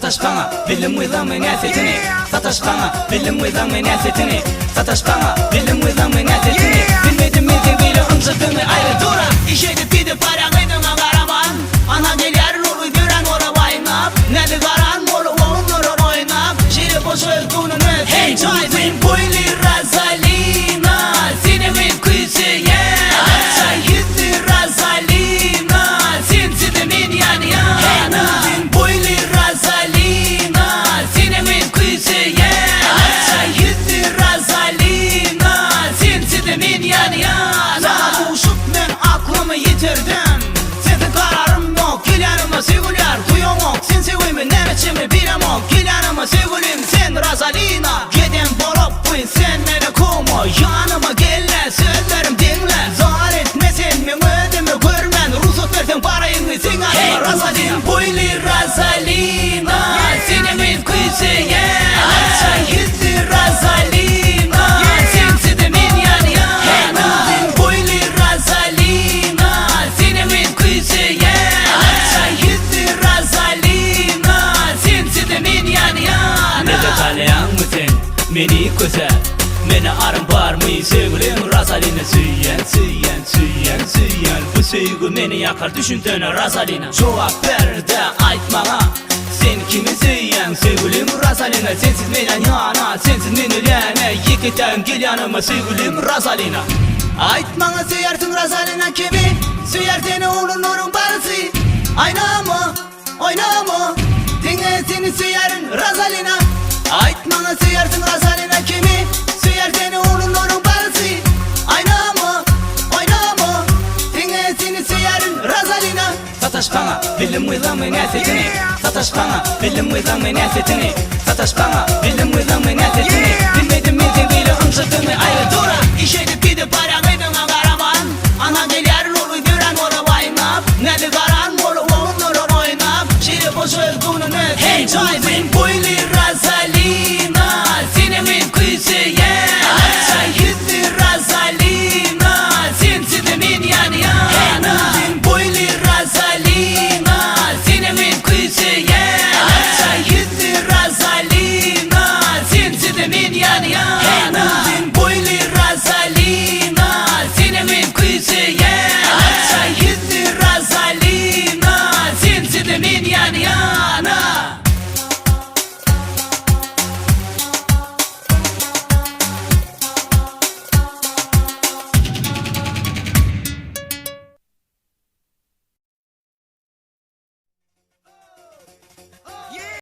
Sataşkana bilim uylamı nesetini Sataşkana bilim uylamı nesetini Sataşkana bilim uylamı nesetini Bilmedim bildim bile ımsıdığını ayrı dura İşedip gidip parağıydığına karaman Ana gelir nuru gören ola baynap Nedi karan molu oğun nuru oynap Şiri boş öldüğünün öp Hey çayzın boyli Razalina Sinemin kuyusuye Sayıdı Razalina Sinsi de min yan yana Boyli Razalina Sinemin kuyusuye Sayıdı Razalina Sinsi de min yan yana Sana uşup ben aklımı yitirdim Senin kararım yok Kilerime sevgiler duyum yok Sen sevimi ne biçimde bilem yok Kilerime sevgilim sen Razalina Gidin bolup buyun sen beni kuma Yanıma gelle sözlerim dinle Zahar etmesin mi ödümü görmen Rusut verdin parayını sen arama Razalina Boyli Razalina Sinemin kuyusuye Sayıdı Razalina Sensi de min yan yana Boyli Razalina Sinemin kuyusuye Sayıdı Razalina Sensi de min yan yana Ne de talayan mısın beni güzel Mene arım var mı sevgilim Razalina Süyen Bu sevgi beni yakar düşündüğüne Razalina Cevap ver de aytmana Sen kimi süyen sevgilim Razalina Sensiz menen yana sensiz meni lene Yikiten gel yanıma sevgilim Razalina Aytmana süyersin Razalina kimi Süyer seni oğlunların barısı Aynama oynama Dinle seni süyerin Razalina Aytmana süyersin Razalina kimi Süyer seni oğlunların barısı Aynama oynama Dinle seni süyerin Razalina Sataşkana bilim uylamı nesetini Sataşkana bilim uylamı nesetini Sataşkana bilim uylamı nesetini Bilmedim mi